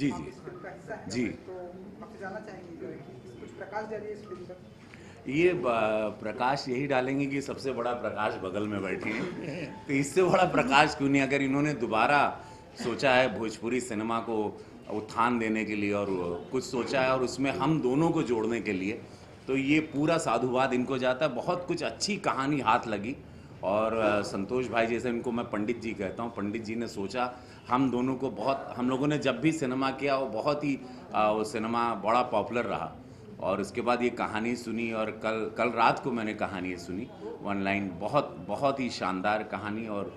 जी आप जी इस फिल्म का हिस्सा हैं, जी। तो आपसे जानना चाहेंगे जो है कि कुछ प्रकाश डालिए इस फिल्म पर। ये प्रकाश यही डालेंगे कि सबसे बड़ा प्रकाश बगल में बैठे हैं, तो इससे बड़ा प्रकाश क्यों नहीं। अगर इन्होंने दोबारा सोचा है भोजपुरी सिनेमा को उत्थान देने के लिए और कुछ सोचा है और उसमें हम दोनों को जोड़ने के लिए, तो ये पूरा साधुवाद इनको जाता है। बहुत कुछ अच्छी कहानी हाथ लगी और संतोष भाई जैसे इनको मैं पंडित जी कहता हूँ, पंडित जी ने सोचा हम दोनों को बहुत, हम लोगों ने जब भी सिनेमा किया वो बहुत ही वो सिनेमा बड़ा पॉपुलर रहा। और उसके बाद ये कहानी सुनी और कल रात को मैंने कहानी सुनी ऑनलाइन, बहुत बहुत ही शानदार कहानी। और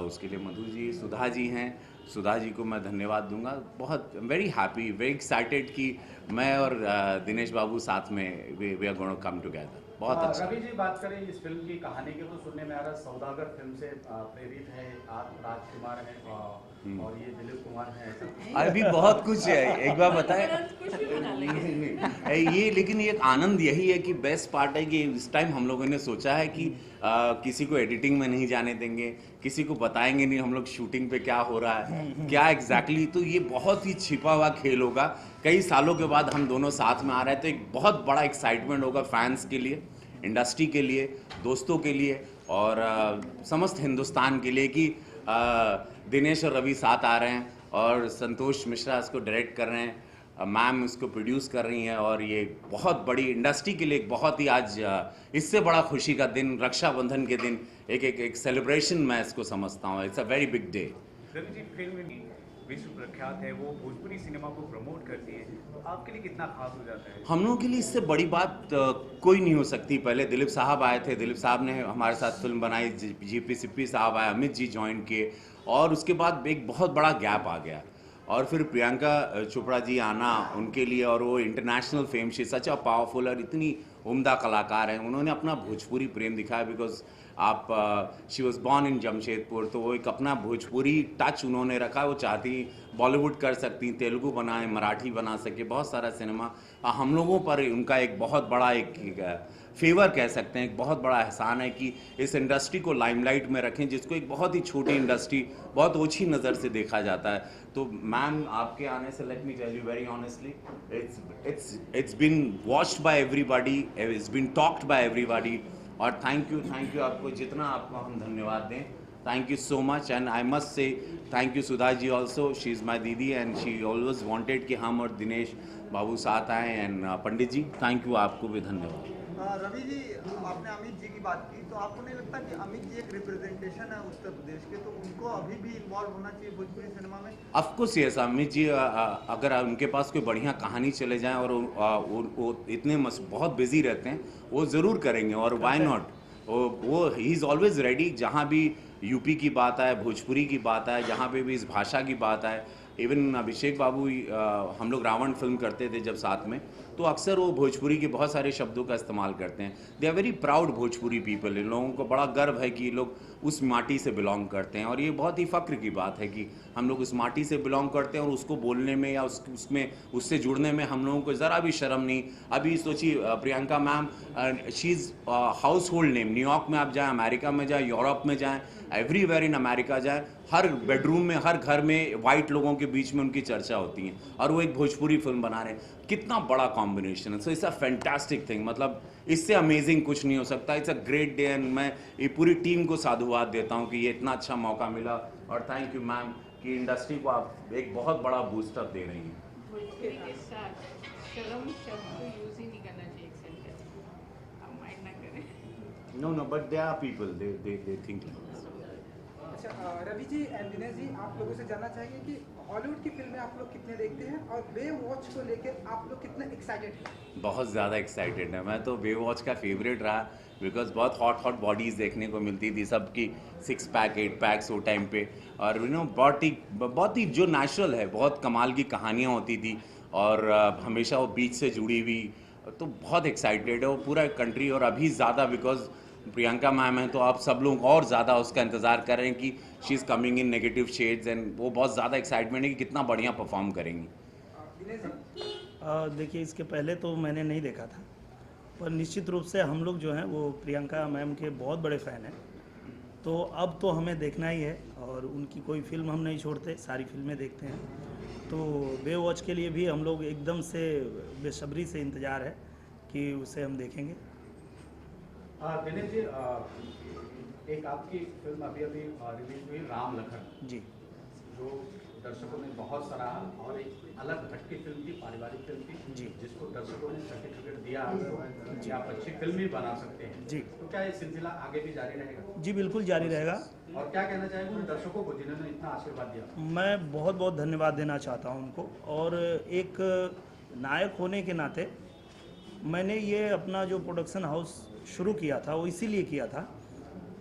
उसके लिए मधु जी, सुधा जी हैं, सुधा जी को मैं धन्यवाद दूंगा। बहुत वेरी हैप्पी, वेरी एक्साइटेड कि मैं और दिनेश बाबू साथ में we are gonna come together. बहुत अच्छा। रवि जी, बात करें इस फिल्म की कहानी की तो सुनने में आ रहा सौदागर फिल्म से प्रेरित है। आप राजकुमार हैं और ये दिलीप कुमार हैं, ऐसा अभी बहुत कुछ है, एक बार बताएं। कुछ भी बना लेंगे। ये लेकिन ये आनंद यही है कि बेस्ट पार्ट है कि इस टाइम हम लोगों ने सोचा है कि किसी को एडिटिंग में नहीं जाने देंगे, किसी को बताएंगे नहीं हम लोग शूटिंग पे क्या हो रहा है, क्या एग्जैक्टली। तो ये बहुत ही छिपा हुआ खेल होगा। कई सालों के बाद हम दोनों साथ में आ रहे हैं, तो एक बहुत बड़ा एक्साइटमेंट होगा फैंस के लिए, इंडस्ट्री के लिए, दोस्तों के लिए और समस्त हिंदुस्तान के लिए कि दिनेश और रवि साथ आ रहे हैं और संतोष मिश्रा इसको डायरेक्ट कर रहे हैं, मैम इसको प्रोड्यूस कर रही हैं। और ये बहुत बड़ी इंडस्ट्री के लिए एक बहुत ही आज इससे बड़ा खुशी का दिन, रक्षाबंधन के दिन एक सेलिब्रेशन मैं इसको समझता हूँ। It's a very big day. Ravi ji, film विश्व प्रख्यात है, वो भोजपुरी सिनेमा को प्रमोट करती है, तो आपके लिए कितना खास हो जाता है? हम लोगों के लिए इससे बड़ी बात कोई नहीं हो सकती। पहले दिलीप साहब आए थे, दिलीप साहब ने हमारे साथ फिल्म बनाई, जीपी सिप्पी साहब आए, अमित जी ज्वाइन किए और उसके बाद एक बहुत बड़ा गैप आ गया। और फिर प्रियंका चोपड़ा जी आना उनके लिए, और वो international fame, she such a powerful और इतनी उम्दा कलाकार हैं। उन्होंने अपना भोजपुरी प्रेम दिखाया बिकॉज आप she was born in Jamshedpur, तो वो एक अपना भोजपुरी टच उन्होंने रखा। वो चाहती बॉलीवुड कर सकती, तेलुगु बनाए, मराठी बना सके, बहुत सारा सिनेमा। हम लोगों पर उनका एक बहुत बड़ा एक फेवर कह सकते हैं, एक बहुत बड़ा एहसान है कि इस इंडस्ट्री को लाइमलाइट में रखें, जिसको एक बहुत ही छोटी इंडस्ट्री, बहुत ओछी नज़र से देखा जाता है। तो मैम आपके आने से, let me tell you very honestly, it's been watched by everybody, it's been talked by everybody. और थैंक यू आपको, जितना आपको हम धन्यवाद दें, thank you so much. And I must say thank you Sudha ji also, she is my दीदी and she always wanted कि हम और दिनेश बाबू साथ आएँ। And Pandit ji, thank you, आपको भी धन्यवाद। रवि जी, आपने अमित जी की बात की, तो आपको नहीं लगता कि अमित जी एक रिप्रेजेंटेशन है उत्तर प्रदेश के, तो उनको अभी भी इन्वॉल्व होना चाहिए भोजपुरी सिनेमा में? ऑफकोर्स यस, अमित जी अगर उनके पास कोई बढ़िया कहानी चले जाएं और वो इतने बहुत बिजी रहते हैं, वो ज़रूर करेंगे। और व्हाई नॉट, वो ही इज़ ऑलवेज रेडी। जहाँ भी यूपी की बात आए, भोजपुरी की बात आए, जहाँ पे भी इस भाषा की बात आए, इवन अभिषेक बाबू, हम लोग रावण फिल्म करते थे जब साथ में, तो अक्सर वो भोजपुरी के बहुत सारे शब्दों का इस्तेमाल करते हैं। They are very proud Bhojpuri people. इन लोगों को बड़ा गर्व है कि ये लोग उस माटी से बिलोंग करते हैं और ये बहुत ही फ़ख्र की बात है कि हम लोग उस माटी से बिलोंग करते हैं और उसको बोलने में या उसमें उससे जुड़ने में हम लोगों को ज़रा भी शर्म नहीं। अभी सोचिए Priyanka ma'am, she is house hold name. New York में आप जाएँ, अमेरिका में जाएँ, यूरोप में जाएँ, एवरीवेयर इन अमेरिका जाएँ, हर बेडरूम में, हर घर में वाइट लोगों के बीच में उनकी चर्चा होती है और वो एक भोजपुरी फिल्म बना रहे हैं। कितना बड़ा कॉम्बिनेशन है। So it's a fantastic thing, मतलब इससे अमेजिंग कुछ नहीं हो सकता। It's a great day and मैं ये पूरी टीम को साधुवाद देता हूँ कि ये इतना अच्छा मौका मिला। और थैंक यू मैम कि इंडस्ट्री को आप एक बहुत बड़ा बूस्टअप दे रही हैं। भोजपुरी के साथ शर्म शब्द को यूज ही नहीं करना चाहिए एक सेंटेंस, आप माइंड ना करें। No but they are people, they think. अच्छा रवि जी एंड दिनेश जी, आप लोगों से जानना चाहेंगे कि हॉलीवुड की फिल्में आप लोग कितने देखते हैं और बे वॉच को लेकर आप लोग कितने एक्साइटेड हैं? बहुत ज़्यादा एक्साइटेड है। मैं तो बे वॉच का फेवरेट रहा बिकॉज बहुत हॉट बॉडीज़ देखने को मिलती थी, सबकी 6 पैक 8 पैक्स वो टाइम पे। और यू नो बहुत ही जो नेचुरल है, बहुत कमाल की कहानियाँ होती थी और हमेशा वो बीच से जुड़ी हुई। तो बहुत एक्साइटेड है वो पूरा कंट्री। और अभी ज़्यादा बिकॉज प्रियंका मैम है, तो आप सब लोग और ज़्यादा उसका इंतज़ार कर रहे हैं कि she is coming in negative shades and वो बहुत ज़्यादा एक्साइटमेंट है कि कितना बढ़िया परफॉर्म करेंगी। दिनेश जी, देखिए, इसके पहले तो मैंने नहीं देखा था, पर निश्चित रूप से हम लोग जो हैं वो प्रियंका मैम के बहुत बड़े फ़ैन हैं। तो अब तो हमें देखना ही है और उनकी कोई फिल्म हम नहीं छोड़ते, सारी फिल्में देखते हैं। तो बे वॉच के लिए भी हम लोग एकदम से बेसब्री से इंतज़ार है कि उसे हम देखेंगे। दिनेश जी, एक आपकी फिल्म अभी अभी रिलीज हुई राम लखन, जी जो दर्शकों ने बहुत सराहा और एक अलग हटकी फिल्म थी, पारिवारिक फिल्म थी, जी। जिसको दर्शकों ने सर्टिफिकेट दिया कि आप अच्छी फिल्म भी बना सकते हैं। जी। तो क्या ये सिलसिला आगे भी जारी रहेगा? जी बिल्कुल जारी रहेगा। और क्या कहना चाहेंगे उन दर्शकों को जिन्होंने इतना आशीर्वाद दिया? मैं बहुत बहुत धन्यवाद देना चाहता हूं उनको, और एक नायक होने के नाते मैंने ये अपना जो प्रोडक्शन हाउस शुरू किया था वो इसीलिए किया था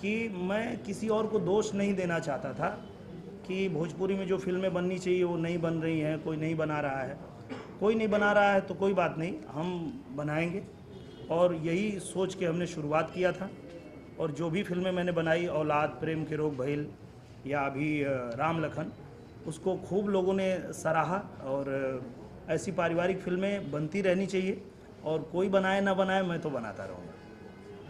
कि मैं किसी और को दोष नहीं देना चाहता था कि भोजपुरी में जो फिल्में बननी चाहिए वो नहीं बन रही हैं, कोई नहीं बना रहा है। कोई नहीं बना रहा है तो कोई बात नहीं, हम बनाएंगे, और यही सोच के हमने शुरुआत किया था। और जो भी फिल्में मैंने बनाई, औलाद, प्रेम के रोग भइल या अभी राम लखन, उसको खूब लोगों ने सराहा। और ऐसी पारिवारिक फिल्में बनती रहनी चाहिए, और कोई बनाए ना बनाए, मैं तो बनाता रहूँगा।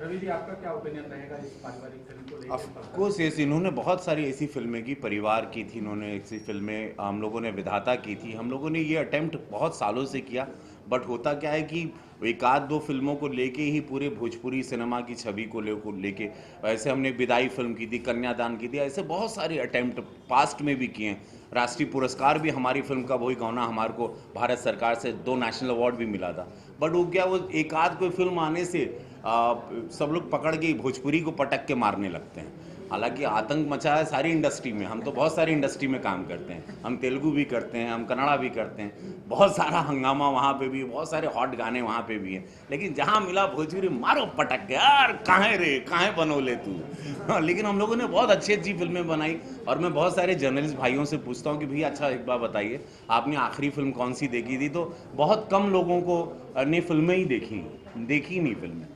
रवि जी, आपका क्या ओपिनियन रहेगा इस पारिवारिक फिल्म को लेकर? ऑफ कोर्स यस, इन्होंने बहुत सारी ऐसी फिल्में की, परिवार की थी, इन्होंने ऐसी फिल्में हम लोगों ने विधाता की थी, हम लोगों ने ये अटेम्प्ट बहुत सालों से किया। बट होता क्या है कि एक आध दो फिल्मों को लेके ही पूरे भोजपुरी सिनेमा की छवि को लेके ऐसे हमने विदाई फिल्म की थी, कन्यादान की थी, ऐसे बहुत सारे अटेम्प्ट पास्ट में भी किए हैं। राष्ट्रीय पुरस्कार भी हमारी फिल्म का वही गौना हमारे को भारत सरकार से 2 नेशनल अवार्ड भी मिला था। बट वो क्या, वो एक आध कोई फिल्म आने से सब लोग पकड़ के भोजपुरी को पटक के मारने लगते हैं। हालांकि आतंक मचा है सारी इंडस्ट्री में, हम तो बहुत सारी इंडस्ट्री में काम करते हैं, हम तेलुगु भी करते हैं, हम कन्नड़ा भी करते हैं, बहुत सारा हंगामा वहाँ पे भी, बहुत सारे हॉट गाने वहाँ पे भी हैं। लेकिन जहाँ मिला भोजपुरी मारो पटक के, यार कहाँ रे, कहाँ बनोले तू। हाँ, लेकिन हम लोगों ने बहुत अच्छी अच्छी फिल्में बनाई। और मैं बहुत सारे जर्नलिस्ट भाइयों से पूछता हूँ कि भैया अच्छा एक बार बताइए, आपने आखिरी फिल्म कौन सी देखी थी? तो बहुत कम लोगों को ने फिल्में ही देखी नहीं फिल्में,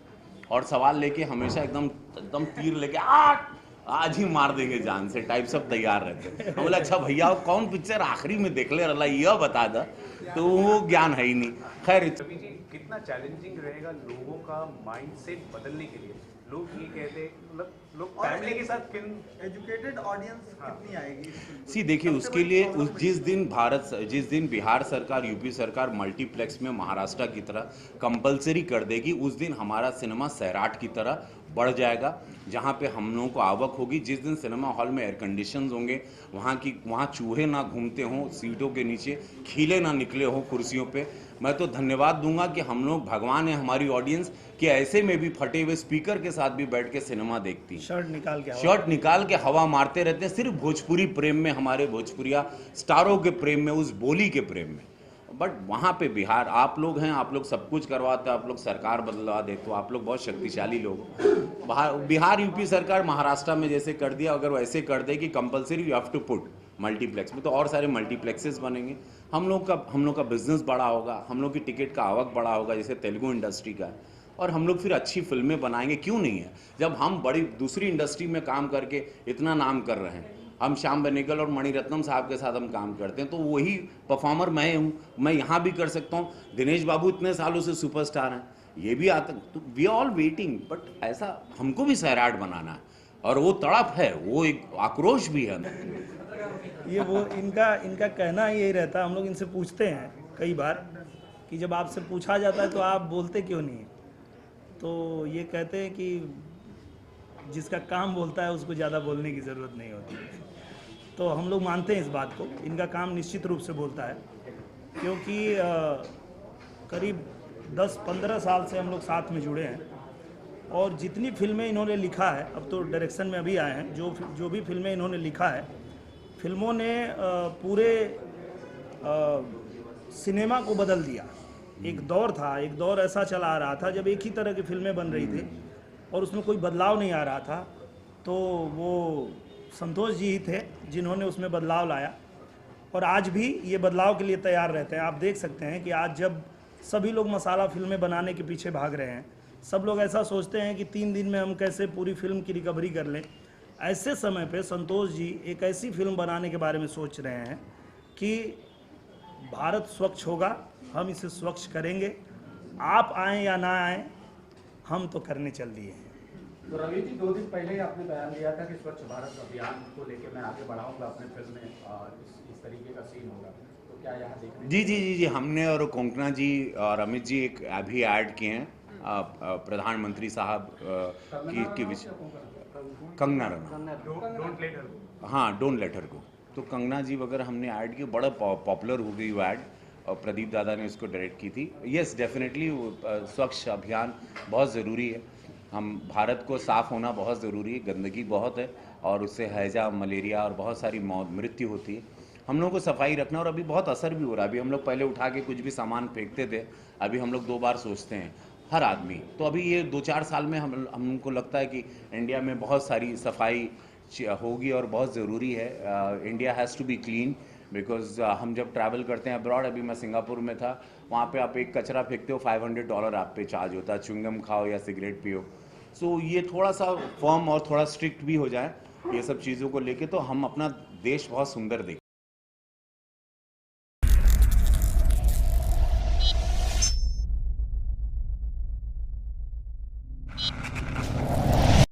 और सवाल लेके हमेशा एकदम एकदम तीर लेके आज ही मार देंगे जान से टाइप सब तैयार रहते हैं। हम बोले अच्छा भैया कौन पिक्चर आखिरी में देख ले रहा यह बता दा, तो वो ज्ञान है ही नहीं। खैर रवि जी, कितना चैलेंजिंग रहेगा लोगों का माइंडसेट बदलने के लिए? लोग ये कहते हैं, मतलब लोग फैमिली के साथ फिल्म, एजुकेटेड ऑडियंस कितनी आएगी इस फिल्म को? सी देखिए, सबसे उसके बड़ी लिए प्रॉब्लम जिस दिन बिहार सरकार, यूपी सरकार मल्टीप्लेक्स में महाराष्ट्र की तरह कंपलसरी कर देगी, उस दिन हमारा सिनेमा सैराट की तरह बढ़ जाएगा, जहाँ पे हम लोगों को आवक होगी। जिस दिन सिनेमा हॉल में एयर कंडीशन होंगे, वहाँ चूहे ना घूमते हों सीटों के नीचे, खीले ना निकले हों कुर्सियों पे, मैं तो धन्यवाद दूंगा कि हम लोग, भगवान है हमारी ऑडियंस, कि ऐसे में भी फटे हुए स्पीकर के साथ भी बैठ के सिनेमा देखती है। शर्ट निकाल के हवा मारते रहते हैं, सिर्फ भोजपुरी प्रेम में, हमारे भोजपुरिया स्टारों के प्रेम में, उस बोली के प्रेम में। बट वहाँ पे बिहार, आप लोग हैं, आप लोग सब कुछ करवाते हो, आप लोग सरकार बदलवा देते हो, आप लोग बहुत शक्तिशाली लोग हो। बिहार यूपी सरकार महाराष्ट्र में जैसे कर दिया, अगर वैसे कर दे कि compulsory you have to put multiplex में, तो और सारे मल्टीप्लेक्सेस बनेंगे, हम लोग का बिजनेस बड़ा होगा, हम लोग की टिकट का आवक बड़ा होगा जैसे तेलुगु इंडस्ट्री का है, और हम लोग फिर अच्छी फिल्में बनाएंगे। क्यों नहीं है, जब हम बड़ी दूसरी इंडस्ट्री में काम करके इतना नाम कर रहे हैं, हम श्याम बेनेगल और मणिरत्नम साहब के साथ हम काम करते हैं, तो वही परफॉर्मर मैं हूँ, मैं यहाँ भी कर सकता हूँ। दिनेश बाबू इतने सालों से सुपरस्टार हैं, ये भी आता, तो वी ऑल वेटिंग। बट ऐसा हमको भी सैराट बनाना है, और वो तड़प है, वो एक आक्रोश भी है। ये वो इनका कहना यही रहता है। हम लोग इनसे पूछते हैं कई बार कि जब आपसे पूछा जाता है तो आप बोलते क्यों नहीं? तो ये कहते हैं कि जिसका काम बोलता है उसको ज़्यादा बोलने की ज़रूरत नहीं होती है। तो हम लोग मानते हैं इस बात को, इनका काम निश्चित रूप से बोलता है, क्योंकि करीब 10-15 साल से हम लोग साथ में जुड़े हैं, और जितनी फिल्में इन्होंने लिखा है, अब तो डायरेक्शन में अभी आए हैं, जो भी फिल्में इन्होंने लिखा है, फिल्मों ने पूरे सिनेमा को बदल दिया। एक दौर ऐसा चला आ रहा था जब एक ही तरह की फिल्में बन रही थी और उसमें कोई बदलाव नहीं आ रहा था, तो वो संतोष जी ही थे जिन्होंने उसमें बदलाव लाया, और आज भी ये बदलाव के लिए तैयार रहते हैं। आप देख सकते हैं कि आज जब सभी लोग मसाला फिल्में बनाने के पीछे भाग रहे हैं, सब लोग ऐसा सोचते हैं कि 3 दिन में हम कैसे पूरी फिल्म की रिकवरी कर लें, ऐसे समय पे संतोष जी एक ऐसी फिल्म बनाने के बारे में सोच रहे हैं कि भारत स्वच्छ होगा, हम इसे स्वच्छ करेंगे, आप आएँ या ना आएँ, हम तो करने चल दिए हैं। तो रवि जी, 2 दिन पहले ही आपने बयान दिया था कि स्वच्छ भारत अभियान को लेकर मैं आगे बढ़ाऊंगा अपने फिल्म में, इस तरीके का सीन होगा, क्या यहाँ देखने जी, हमने और कोंकणा जी और अमित जी एक अभी ऐड किए हैं प्रधानमंत्री साहब की Kangana Ranaut, don't let her हाँ डोंट लेट हर गो, तो कंगना जी वगैरह हमने ऐड की, बड़ा पॉपुलर हो गई वो ऐड और प्रदीप दादा ने उसको डायरेक्ट की थी। यस डेफिनेटली स्वच्छ अभियान बहुत ज़रूरी है, हम भारत को साफ़ होना बहुत ज़रूरी है, गंदगी बहुत है और उससे हैजा मलेरिया और बहुत सारी मृत्यु होती है। हम लोगों को सफाई रखना और अभी बहुत असर भी हो रहा है। अभी हम लोग पहले उठा के कुछ भी सामान फेंकते थे, अभी हम लोग 2 बार सोचते हैं हर आदमी। तो अभी ये 2-4 साल में हमको लगता है कि इंडिया में बहुत सारी सफाई होगी और बहुत ज़रूरी है। India has to be clean because हम जब ट्रैवल करते हैं अब्रॉड, अभी मैं सिंगापुर में था, वहाँ पे आप एक कचरा फेंकते हो $500 आप पे चार्ज होता है, च्युइंगम खाओ या सिगरेट पियो। सो ये थोड़ा सा फर्म और थोड़ा स्ट्रिक्ट भी हो जाए ये सब चीज़ों को लेके, तो हम अपना देश बहुत सुंदर देखें।